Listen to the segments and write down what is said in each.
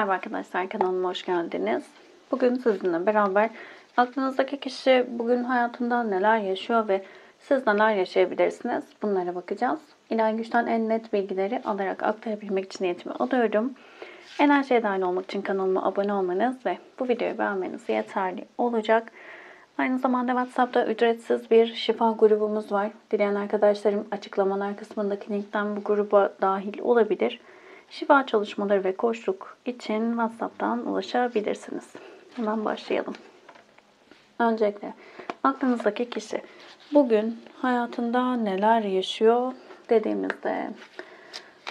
Merhaba arkadaşlar, kanalıma hoş geldiniz. Bugün sizinle beraber aklınızdaki kişi bugün hayatında neler yaşıyor ve siz neler yaşayabilirsiniz? Bunlara bakacağız. İlahi güçten en net bilgileri alarak aktarabilmek için niyetimi alıyorum. Enerjiye dahil olmak için kanalıma abone olmanız ve bu videoyu beğenmeniz yeterli olacak. Aynı zamanda WhatsApp'ta ücretsiz bir şifa grubumuz var. Dileyen arkadaşlarım açıklamalar kısmındaki linkten bu gruba dahil olabilir. Şifa çalışmaları ve koçluk için WhatsApp'tan ulaşabilirsiniz. Hemen başlayalım. Öncelikle aklınızdaki kişi bugün hayatında neler yaşıyor dediğimizde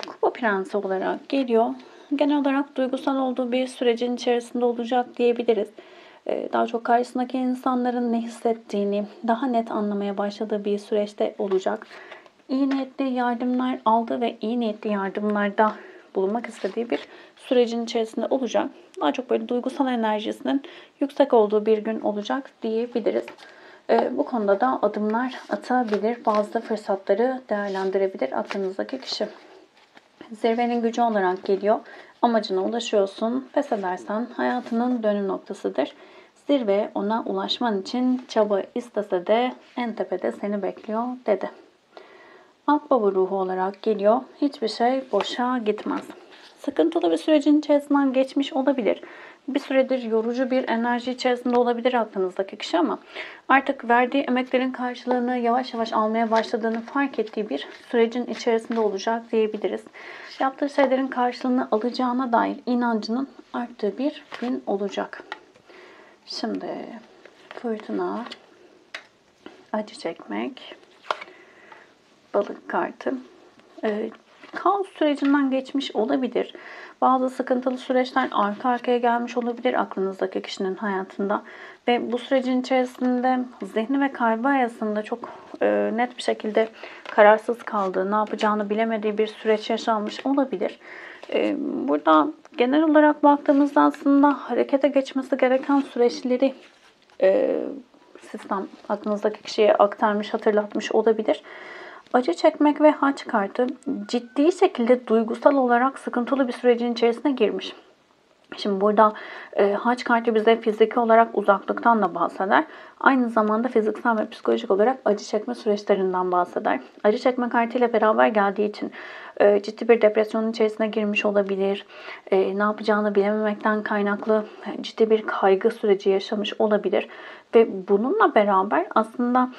Kupa Prensi olarak geliyor. Genel olarak duygusal olduğu bir sürecin içerisinde olacak diyebiliriz. Daha çok karşısındaki insanların ne hissettiğini daha net anlamaya başladığı bir süreçte olacak. İyi niyetli yardımlar aldı ve iyi niyetli yardımlarda bulunmak istediği bir sürecin içerisinde olacak. Daha çok böyle duygusal enerjisinin yüksek olduğu bir gün olacak diyebiliriz. Bu konuda da adımlar atabilir, bazı fırsatları değerlendirebilir aklınızdaki kişi. Zirvenin gücü olarak geliyor. Amacına ulaşıyorsun. Pes edersen hayatının dönüm noktasıdır. Zirve ona ulaşman için çaba istese de en tepede seni bekliyor dedi. Akbaba ruhu olarak geliyor. Hiçbir şey boşa gitmez. Sıkıntılı bir sürecin içerisinden geçmiş olabilir. Bir süredir yorucu bir enerji içerisinde olabilir aklınızdaki kişi ama artık verdiği emeklerin karşılığını yavaş yavaş almaya başladığını fark ettiği bir sürecin içerisinde olacak diyebiliriz. Yaptığı şeylerin karşılığını alacağına dair inancının arttığı bir gün olacak. Şimdi fırtına, acı çekmek, balık kartı. Kaos sürecinden geçmiş olabilir. Bazı sıkıntılı süreçler arka arkaya gelmiş olabilir aklınızdaki kişinin hayatında. Ve bu sürecin içerisinde zihni ve kalbi arasında çok net bir şekilde kararsız kaldığı, ne yapacağını bilemediği bir süreç yaşanmış olabilir. Burada genel olarak baktığımızda aslında harekete geçmesi gereken süreçleri sistem aklınızdaki kişiye aktarmış, hatırlatmış olabilir. Acı çekmek ve haç kartı ciddi şekilde duygusal olarak sıkıntılı bir sürecin içerisine girmiş. Şimdi burada haç kartı bize fiziki olarak uzaklıktan da bahseder. Aynı zamanda fiziksel ve psikolojik olarak acı çekme süreçlerinden bahseder. Acı çekme kartıyla beraber geldiği için ciddi bir depresyonun içerisine girmiş olabilir. Ne yapacağını bilememekten kaynaklı ciddi bir kaygı süreci yaşamış olabilir. Ve bununla beraber aslında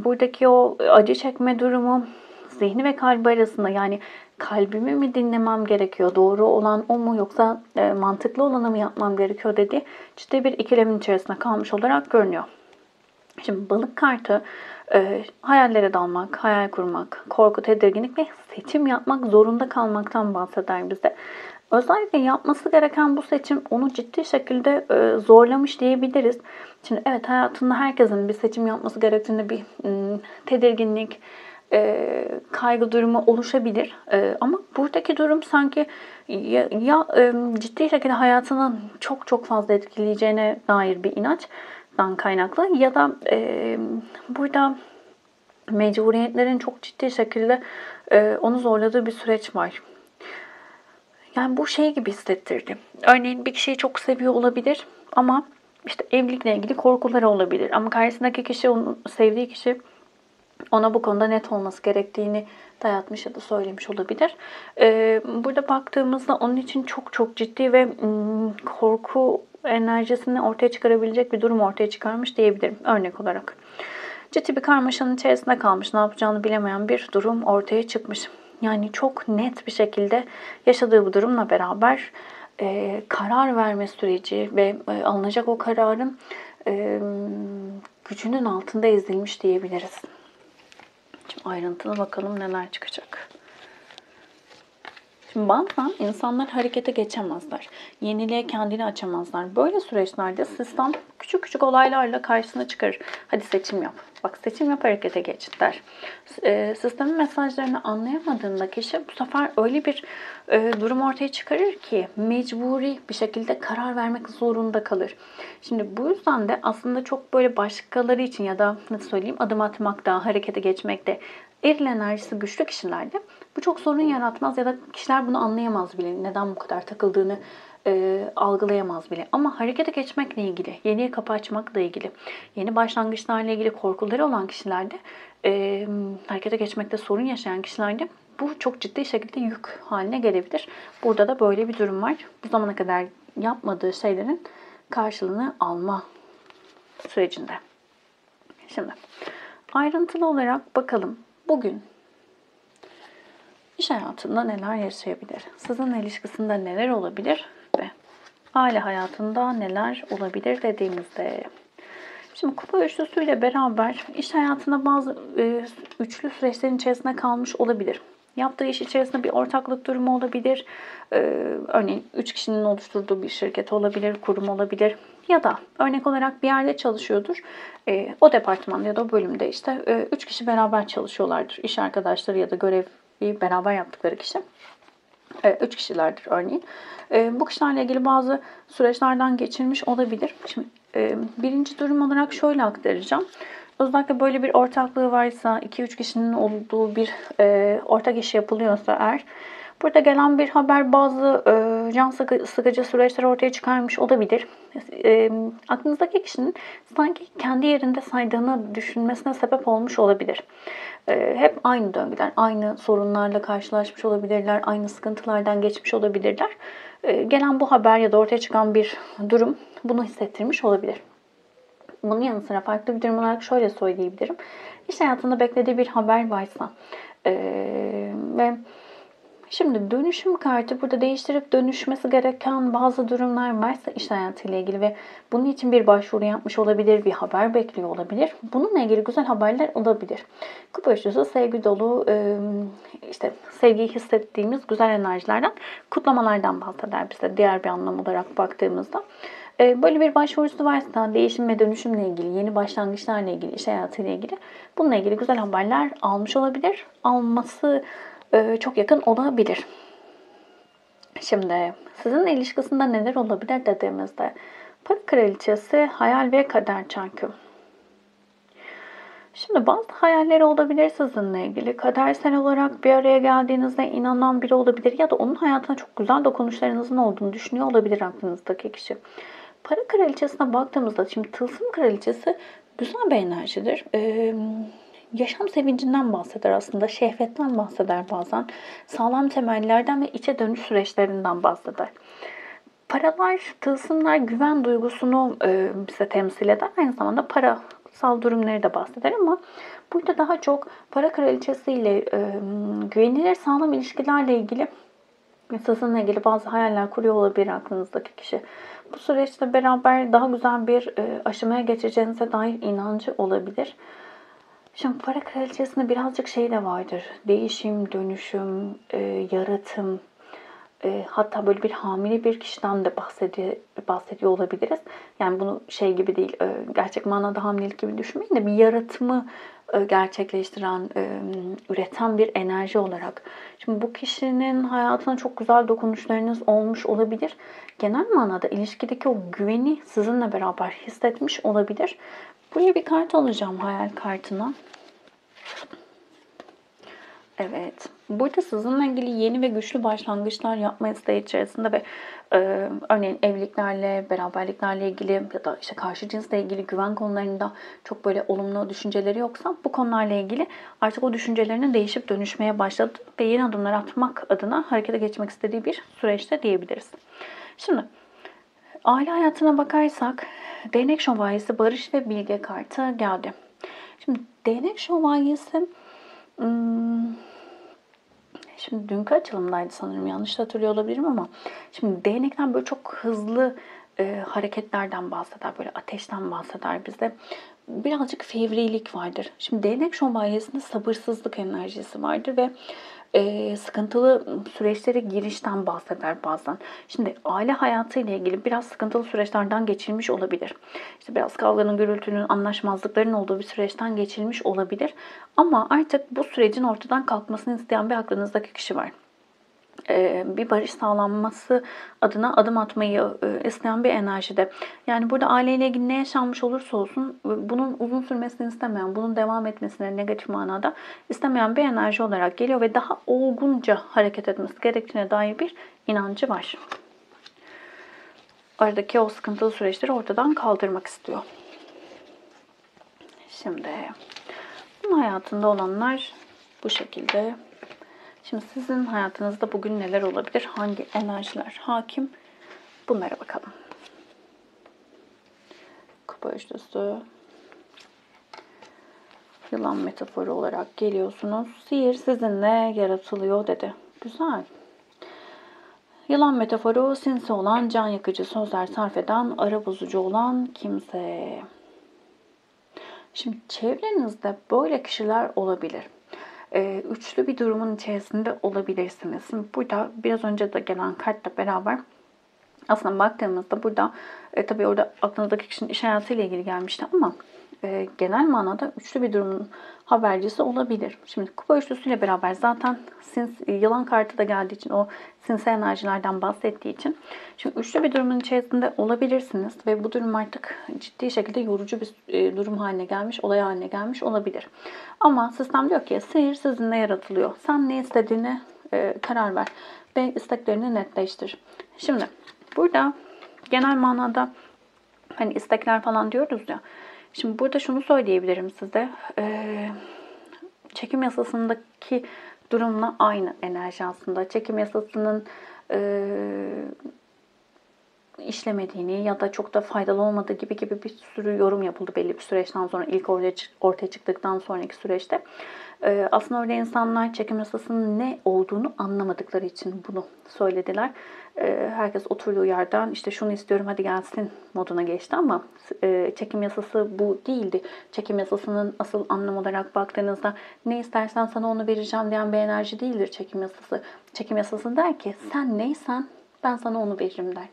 buradaki o acı çekme durumu zihni ve kalbi arasında, yani kalbimi mi dinlemem gerekiyor, doğru olan o mu yoksa mantıklı olanı mı yapmam gerekiyor dediği ciddi bir ikilemin içerisinde kalmış olarak görünüyor. Şimdi balık kartı hayallere dalmak, hayal kurmak, korku, tedirginlik ve seçim yapmak zorunda kalmaktan bahseder bize. Özellikle yapması gereken bu seçim onu ciddi şekilde zorlamış diyebiliriz. Şimdi evet, hayatında herkesin bir seçim yapması gerektiğinde bir tedirginlik, kaygı durumu oluşabilir. Ama buradaki durum sanki ciddi şekilde hayatının çok çok fazla etkileyeceğine dair bir inançtan kaynaklı ya da burada mecburiyetlerin çok ciddi şekilde onu zorladığı bir süreç var. Yani bu şey gibi hissettirdi. Örneğin bir kişiyi çok seviyor olabilir ama işte evlilikle ilgili korkuları olabilir. Ama karşısındaki kişi, onu sevdiği kişi ona bu konuda net olması gerektiğini dayatmış ya da söylemiş olabilir. Burada baktığımızda onun için çok çok ciddi ve korku enerjisini ortaya çıkarabilecek bir durum ortaya çıkarmış diyebilirim örnek olarak. Ciddi bir karmaşanın içerisinde kalmış, ne yapacağını bilemeyen bir durum ortaya çıkmış. Yani çok net bir şekilde yaşadığı bu durumla beraber karar verme süreci ve alınacak o kararın gücünün altında ezilmiş diyebiliriz. Şimdi ayrıntılı bakalım neler çıkacak. Şimdi bazen insanlar harekete geçemezler. Yeniliğe kendini açamazlar. Böyle süreçlerde sistem küçük küçük olaylarla karşısına çıkarır. Hadi seçim yap. Bak, seçim yap, harekete geç der. Sistemin mesajlarını anlayamadığında kişi bu sefer öyle bir durum ortaya çıkarır ki mecburi bir şekilde karar vermek zorunda kalır. Şimdi bu yüzden de aslında çok böyle başkaları için ya da nasıl söyleyeyim, adım atmakta, harekete geçmekte eril enerjisi güçlü kişilerde bu çok sorun yaratmaz ya da kişiler bunu anlayamaz bile, neden bu kadar takıldığını algılayamaz bile. Ama harekete geçmekle ilgili, yeniye kapı açmakla ilgili, yeni başlangıçlarla ilgili korkuları olan kişilerde, harekete geçmekte sorun yaşayan kişilerde bu çok ciddi şekilde yük haline gelebilir. Burada da böyle bir durum var. Bu zamana kadar yapmadığı şeylerin karşılığını alma sürecinde. Şimdi ayrıntılı olarak bakalım. Bugün iş hayatında neler yaşayabilir? Sizinle ilişkisinde neler olabilir? Ve aile hayatında neler olabilir dediğimizde. Şimdi kupa üçlüsüyle beraber iş hayatında bazı üçlü süreçlerin içerisinde kalmış olabilir. Yaptığı iş içerisinde bir ortaklık durumu olabilir. Örneğin 3 kişinin oluşturduğu bir şirket olabilir, kurum olabilir. Ya da örnek olarak bir yerde çalışıyordur. O departmanda ya da o bölümde işte 3 kişi beraber çalışıyorlardır. İş arkadaşları ya da görevi beraber yaptıkları kişi. 3 kişilerdir örneğin. Bu kişilerle ilgili bazı süreçlerden geçirmiş olabilir. Şimdi birinci durum olarak şöyle aktaracağım. Özellikle böyle bir ortaklığı varsa, 2-3 kişinin olduğu bir ortak iş yapılıyorsa eğer, burada gelen bir haber bazı can sıkıcı süreçler ortaya çıkarmış olabilir. Aklınızdaki kişinin sanki kendi yerinde saydığını düşünmesine sebep olmuş olabilir. Hep aynı döngüden, aynı sorunlarla karşılaşmış olabilirler, aynı sıkıntılardan geçmiş olabilirler. Gelen bu haber ya da ortaya çıkan bir durum bunu hissettirmiş olabilir. Bunun yanı sıra farklı bir durum olarak şöyle söyleyebilirim. İş hayatında beklediği bir haber varsa ve şimdi dönüşüm kartı burada değiştirip dönüşmesi gereken bazı durumlar varsa iş hayatıyla ilgili ve bunun için bir başvuru yapmış olabilir, bir haber bekliyor olabilir. Bununla ilgili güzel haberler olabilir. Kupa üçlüsü sevgi dolu, işte sevgiyi hissettiğimiz güzel enerjilerden, kutlamalardan bahseder bize diğer bir anlam olarak baktığımızda. Böyle bir başvurusu varsa değişim ve dönüşümle ilgili, yeni başlangıçlarla ilgili, iş hayatıyla ilgili bununla ilgili güzel haberler almış olabilir. Alması çok yakın olabilir. Şimdi sizinle ilişkisinde neler olabilir dediğimizde para kraliçesi, hayal ve kader çarkı. Şimdi bazı hayalleri olabilir sizinle ilgili. Kadersel olarak bir araya geldiğinizde inanan biri olabilir ya da onun hayatına çok güzel dokunuşlarınızın olduğunu düşünüyor olabilir aklınızdaki kişi. Para kraliçesine baktığımızda şimdi tılsım kraliçesi güzel bir enerjidir. Yaşam sevincinden bahseder aslında, şehvetten bahseder bazen, sağlam temellerden ve içe dönüş süreçlerinden bahseder. Paralar, tılsımlar güven duygusunu bize temsil eder. Aynı zamanda parasal durumları da bahseder ama burada daha çok para kraliçesiyle güvenilir sağlam ilişkilerle ilgili sizinle ilgili bazı hayaller kuruyor olabilir aklınızdaki kişi. Bu süreçte beraber daha güzel bir aşamaya geçeceğinize dair inancı olabilir. Şimdi para kraliçesinde birazcık şey de vardır. Değişim, dönüşüm, yaratım, hatta böyle bir hamile bir kişiden de bahsediyor olabiliriz. Yani bunu şey gibi değil, gerçek manada hamilelik gibi düşünmeyin de bir yaratımı gerçekleştiren, üreten bir enerji olarak. Şimdi bu kişinin hayatına çok güzel dokunuşlarınız olmuş olabilir. Genel manada ilişkideki o güveni sizinle beraber hissetmiş olabilir. Buraya bir kart alacağım, hayal kartına. Evet. Burada sizinle ilgili yeni ve güçlü başlangıçlar yapma isteği içerisinde ve örneğin evliliklerle, beraberliklerle ilgili ya da işte karşı cinsle ilgili güven konularında çok böyle olumlu düşünceleri yoksa bu konularla ilgili artık o düşüncelerinin değişip dönüşmeye başladı ve yeni adımlar atmak adına harekete geçmek istediği bir süreçte diyebiliriz. Şimdi aile hayatına bakarsak değnek şövalyesi, barış ve bilge kartı geldi. Şimdi değnek şövalyesi şimdi dünkü açılımdaydı sanırım, yanlış hatırlıyor olabilirim ama şimdi değnekten böyle çok hızlı hareketlerden bahseder, böyle ateşten bahseder bize. Birazcık fevrilik vardır. Şimdi değnek şövalyesinde sabırsızlık enerjisi vardır ve sıkıntılı süreçlere girişten bahseder bazen. Şimdi aile hayatı ile ilgili biraz sıkıntılı süreçlerden geçirmiş olabilir. İşte biraz kavganın, gürültünün, anlaşmazlıkların olduğu bir süreçten geçirmiş olabilir. Ama artık bu sürecin ortadan kalkmasını isteyen bir aklınızdaki kişi var. Bir barış sağlanması adına adım atmayı isteyen bir enerjide. Yani burada aileyle ilgili ne yaşanmış olursa olsun bunun uzun sürmesini istemeyen, bunun devam etmesini negatif manada istemeyen bir enerji olarak geliyor ve daha olgunca hareket etmesi gerektiğine dair bir inancı var. aradaki o sıkıntılı süreçleri ortadan kaldırmak istiyor. Şimdi bunun hayatında olanlar bu şekilde. Şimdi sizin hayatınızda bugün neler olabilir? Hangi enerjiler hakim? Bunlara bakalım. Kupa üçlüsü. Yılan metaforu olarak geliyorsunuz. Sihir sizinle yaratılıyor dedi. Güzel. Yılan metaforu sinsi olan, can yakıcı sözler sarf eden, ara bozucu olan kimse. Şimdi çevrenizde böyle kişiler olabilir. Üçlü bir durumun içerisinde olabilirsiniz. Şimdi burada biraz önce de gelen kartla beraber aslında baktığımızda burada tabii orada aklınızdaki kişinin iş hayatıyla ilgili gelmişti ama genel manada üçlü bir durumun habercisi olabilir. Şimdi kupa üçlüsüyle beraber zaten yılan kartı da geldiği için o sinsi enerjilerden bahsettiği için şimdi üçlü bir durumun içerisinde olabilirsiniz ve bu durum artık ciddi şekilde yorucu bir durum haline gelmiş, olay haline gelmiş olabilir. Ama sistem diyor ki sihir sizinle yaratılıyor. Sen ne istediğine karar ver ve isteklerini netleştir. Şimdi burada genel manada hani istekler falan diyoruz ya. Şimdi burada şunu söyleyebilirim size. Çekim yasasındaki durumla aynı enerji aslında. Çekim yasasının işlemediğini ya da çok da faydalı olmadığı gibi bir sürü yorum yapıldı belli bir süreçten sonra, ilk ortaya çıktıktan sonraki süreçte. Aslında orada insanlar çekim yasasının ne olduğunu anlamadıkları için bunu söylediler. Herkes oturduğu yerden işte şunu istiyorum hadi gelsin moduna geçti ama çekim yasası bu değildi. Çekim yasasının asıl anlam olarak baktığınızda ne istersen sana onu vereceğim diyen bir enerji değildir çekim yasası. Çekim yasası der ki sen neysen ben sana onu veririm der.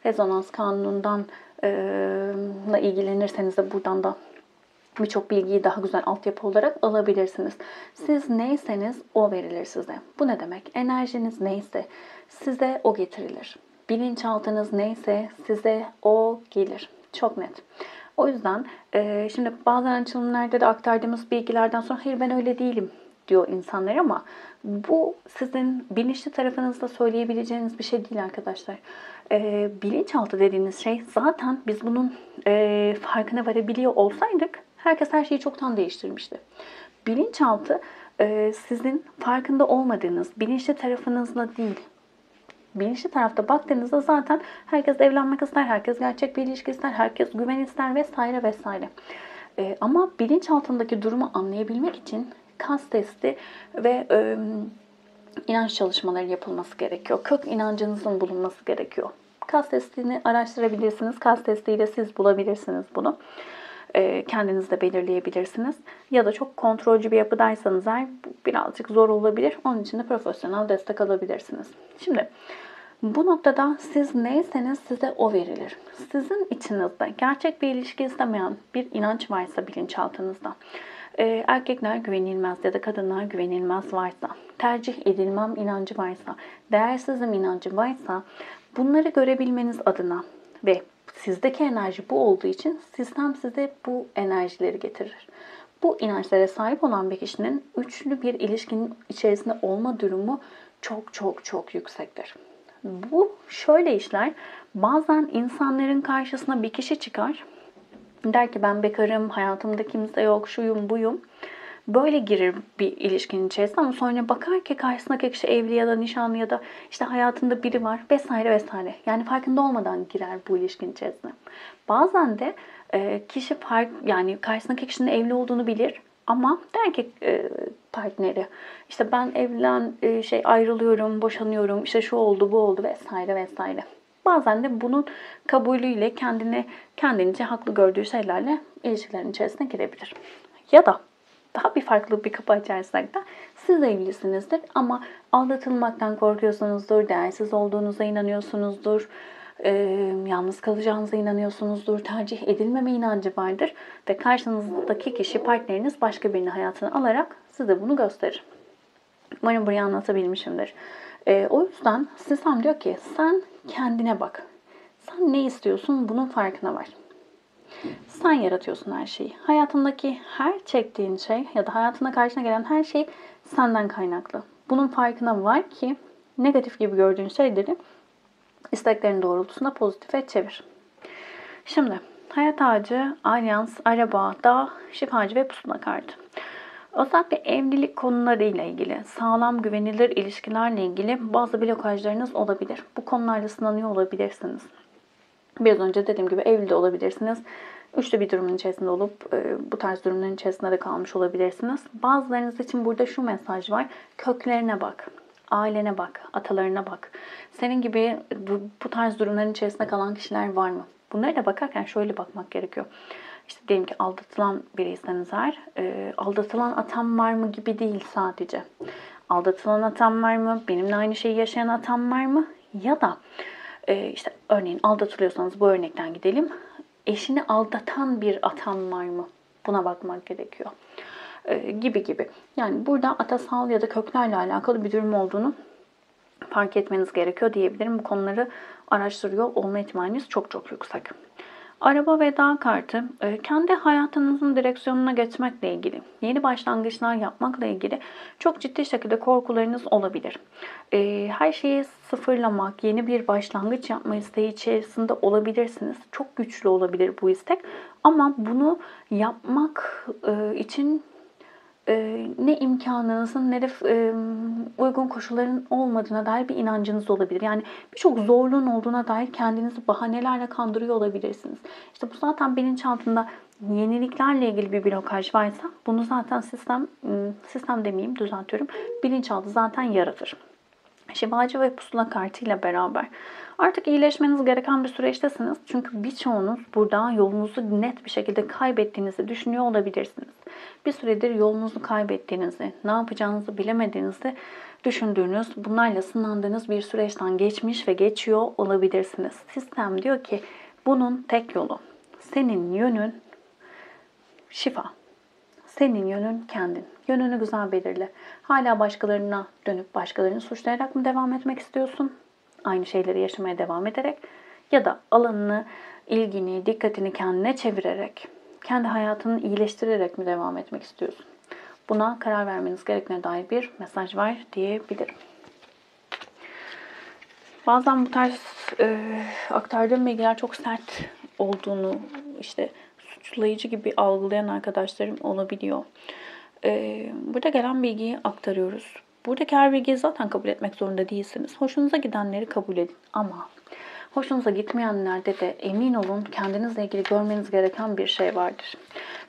Rezonans kanunundan ilgilenirseniz de buradan da birçok bilgiyi daha güzel altyapı olarak alabilirsiniz. Siz neyseniz o verilir size. Bu ne demek? Enerjiniz neyse size o getirilir. Bilinçaltınız neyse size o gelir. Çok net. O yüzden şimdi bazen açılımlarda da aktardığımız bilgilerden sonra hayır ben öyle değilim diyor insanlar ama bu sizin bilinçli tarafınızda söyleyebileceğiniz bir şey değil arkadaşlar. Bilinçaltı dediğiniz şey zaten biz bunun farkına varabiliyor olsaydık herkes her şeyi çoktan değiştirmişti. Bilinçaltı sizin farkında olmadığınız bilinçli tarafınızla değil. Bilinçli tarafta baktığınızda zaten herkes evlenmek ister, herkes gerçek bir ilişki ister, herkes güven ister vesaire vesaire. Ama bilinçaltındaki durumu anlayabilmek için kas testi ve inanç çalışmaları yapılması gerekiyor. Kök inancınızın bulunması gerekiyor. Kas testini araştırabilirsiniz. Kas testiyle siz bulabilirsiniz bunu. Kendiniz de belirleyebilirsiniz. Ya da çok kontrolcü bir yapıdaysanız eğer birazcık zor olabilir. Onun için de profesyonel destek alabilirsiniz. Şimdi bu noktada siz neyseniz size o verilir. Sizin içinizde gerçek bir ilişki istemeyen bir inanç varsa bilinçaltınızda, erkekler güvenilmez ya da kadınlar güvenilmez varsa, tercih edilmem inancı varsa, değersizim inancı varsa bunları görebilmeniz adına ve sizdeki enerji bu olduğu için sistem size bu enerjileri getirir. Bu inançlara sahip olan bir kişinin üçlü bir ilişkinin içerisinde olma durumu çok çok çok yüksektir. Bu şöyle işler. Bazen insanların karşısına bir kişi çıkar. Der ki ben bekarım, hayatımda kimse yok, şuyum buyum. Böyle girir bir ilişkinin içerisine ama sonra bakar ki karşısındaki kişi evli ya da nişanlı ya da işte hayatında biri var vesaire vesaire. Yani farkında olmadan girer bu ilişkinin içerisine. Bazen de kişi yani karşısındaki kişinin evli olduğunu bilir ama der ki partneri işte ben ayrılıyorum, boşanıyorum, işte şu oldu, bu oldu vesaire vesaire. Bazen de bunun kabulüyle kendince haklı gördüğü şeylerle ilişkilerin içerisine girebilir. Ya da daha bir farklı bir kapı açarsak da siz evlisinizdir ama aldatılmaktan korkuyorsunuzdur, değersiz olduğunuza inanıyorsunuzdur, yalnız kalacağınıza inanıyorsunuzdur, tercih edilmeme inancı vardır ve karşınızdaki kişi, partneriniz başka birini hayatına alarak size bunu gösterir. Umarım burayı anlatabilmişimdir. O yüzden sistem diyor ki sen kendine bak. Sen ne istiyorsun bunun farkına var. Sen yaratıyorsun her şeyi. Hayatındaki her çektiğin şey ya da hayatına karşına gelen her şey senden kaynaklı. Bunun farkına var ki negatif gibi gördüğün şeyleri İsteklerin doğrultusunda pozitife çevir. Şimdi hayat ağacı, alyans, araba, dağ, şifacı ve pusula kartı. Özellikle evlilik konularıyla ilgili, sağlam güvenilir ilişkilerle ilgili bazı blokajlarınız olabilir. Bu konularla sınanıyor olabilirsiniz. Biraz önce dediğim gibi evli de olabilirsiniz. Üçlü bir durumun içerisinde olup bu tarz durumların içerisinde de kalmış olabilirsiniz. Bazılarınız için burada şu mesaj var. Köklerine bak, ailene bak, atalarına bak. Senin gibi bu tarz durumların içerisinde kalan kişiler var mı? Bunlara da bakarken şöyle bakmak gerekiyor. İşte diyelim ki aldatılan biriyseniz eğer, aldatılan atam var mı gibi değil sadece. Aldatılan atam var mı? Benimle aynı şeyi yaşayan atam var mı? Ya da işte örneğin aldatılıyorsanız bu örnekten gidelim. Eşini aldatan bir atam var mı? Buna bakmak gerekiyor. Gibi gibi. Yani burada atasal ya da köklerle alakalı bir durum olduğunu fark etmeniz gerekiyor diyebilirim. Bu konuları araştırıyor olma ihtimaliniz çok çok yüksek. Araba ve dağ kartı, kendi hayatınızın direksiyonuna geçmekle ilgili, yeni başlangıçlar yapmakla ilgili çok ciddi şekilde korkularınız olabilir. Her şeyi sıfırlamak, yeni bir başlangıç yapma isteği içerisinde olabilirsiniz. Çok güçlü olabilir bu istek. Ama bunu yapmak için ne imkanınızın ne de uygun koşulların olmadığına dair bir inancınız olabilir. Yani birçok zorluğun olduğuna dair kendinizi bahanelerle kandırıyor olabilirsiniz. İşte bu zaten bilinçaltında yeniliklerle ilgili bir blokaj varsa bunu zaten sistem demeyeyim, düzeltiyorum. Bilinçaltı zaten yaratır. Şifacı ve pusula kartıyla beraber artık iyileşmeniz gereken bir süreçtesiniz. Çünkü birçoğunuz burada yolunuzu net bir şekilde kaybettiğinizi düşünüyor olabilirsiniz. Bir süredir yolunuzu kaybettiğinizi, ne yapacağınızı bilemediğinizi düşündüğünüz, bunlarla sınandığınız bir süreçten geçmiş ve geçiyor olabilirsiniz. Sistem diyor ki bunun tek yolu, senin yönün şifa. Senin yönün kendin. Yönünü güzel belirle. Hala başkalarına dönüp başkalarını suçlayarak mı devam etmek istiyorsun? Aynı şeyleri yaşamaya devam ederek ya da alanını, ilgini, dikkatini kendine çevirerek, kendi hayatını iyileştirerek mi devam etmek istiyorsun? Buna karar vermeniz gerektiğine dair bir mesaj var diyebilirim. Bazen bu tarz aktardığım bilgiler çok sert olduğunu, işte suçlayıcı gibi algılayan arkadaşlarım olabiliyor. Burada gelen bilgiyi aktarıyoruz. Buradaki her bilgiyi zaten kabul etmek zorunda değilsiniz. Hoşunuza gidenleri kabul edin ama hoşunuza gitmeyenlerde de emin olun kendinizle ilgili görmeniz gereken bir şey vardır.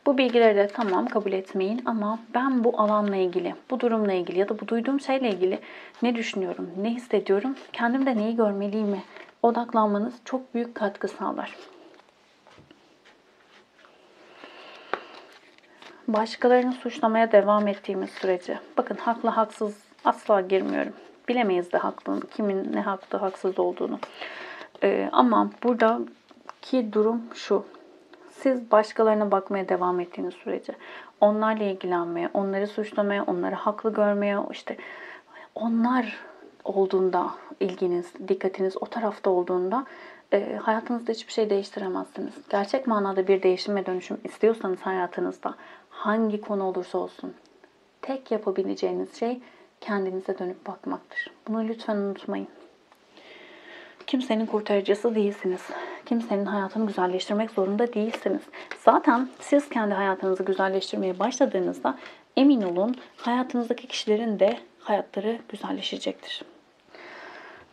Bu bilgileri de tamam kabul etmeyin ama ben bu alanla ilgili, bu durumla ilgili ya da bu duyduğum şeyle ilgili ne düşünüyorum, ne hissediyorum, kendimde neyi görmeliyim odaklanmanız çok büyük katkı sağlar. Başkalarını suçlamaya devam ettiğimiz sürece, bakın haklı haksız asla girmiyorum. Bilemeyiz de haklı, kimin ne haklı haksız olduğunu. Ama buradaki durum şu. Siz başkalarına bakmaya devam ettiğiniz sürece, onlarla ilgilenmeye, onları suçlamaya, onları haklı görmeye, işte onlar olduğunda ilginiz, dikkatiniz o tarafta olduğunda hayatınızda hiçbir şey değiştiremezsiniz. Gerçek manada bir değişim ve dönüşüm istiyorsanız hayatınızda hangi konu olursa olsun tek yapabileceğiniz şey kendinize dönüp bakmaktır. Bunu lütfen unutmayın. Kimsenin kurtarıcısı değilsiniz. Kimsenin hayatını güzelleştirmek zorunda değilsiniz. Zaten siz kendi hayatınızı güzelleştirmeye başladığınızda emin olun hayatınızdaki kişilerin de hayatları güzelleşecektir.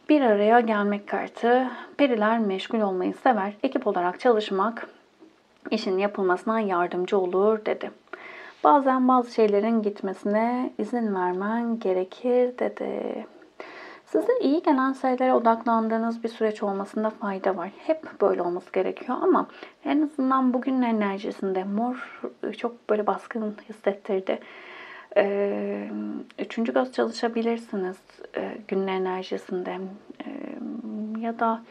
Bir araya gelmek kartı. Periler meşgul olmayı sever. Ekip olarak çalışmak işin yapılmasına yardımcı olur dedi. Bazen bazı şeylerin gitmesine izin vermen gerekir dedi. Size iyi gelen şeylere odaklandığınız bir süreç olmasında fayda var. Hep böyle olması gerekiyor ama en azından bugünün enerjisinde mor çok böyle baskın hissettirdi. Üçüncü göz çalışabilirsiniz günün enerjisinde. Ya da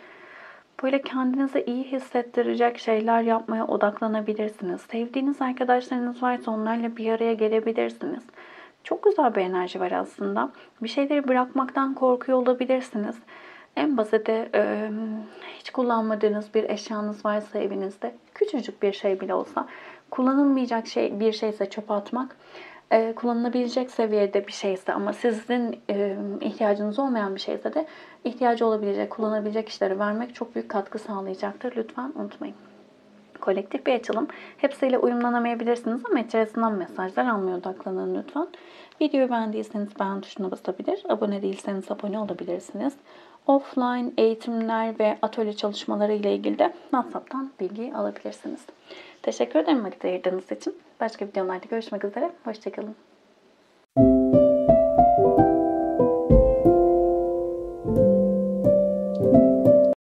böyle kendinize iyi hissettirecek şeyler yapmaya odaklanabilirsiniz. Sevdiğiniz arkadaşlarınız varsa onlarla bir araya gelebilirsiniz. Çok güzel bir enerji var aslında. Bir şeyleri bırakmaktan korkuyor olabilirsiniz. En basiti hiç kullanmadığınız bir eşyanız varsa evinizde, küçücük bir şey bile olsa, kullanılmayacak bir şeyse çöpe atmak kullanılabilecek seviyede bir şeyse ama sizin ihtiyacınız olmayan bir şeyse de ihtiyacı olabilecek, kullanabilecek kişilere vermek çok büyük katkı sağlayacaktır. Lütfen unutmayın. Kolektif bir açılım. Hepsiyle uyumlanamayabilirsiniz ama içerisinden mesajlar almaya odaklanın lütfen. Videoyu beğendiyseniz beğen tuşuna basabilir. Abone değilseniz abone olabilirsiniz. Offline eğitimler ve atölye çalışmaları ile ilgili de WhatsApp'tan bilgi alabilirsiniz. Teşekkür ederim vakit ayırdığınız için. Başka videolarda görüşmek üzere. Hoşçakalın.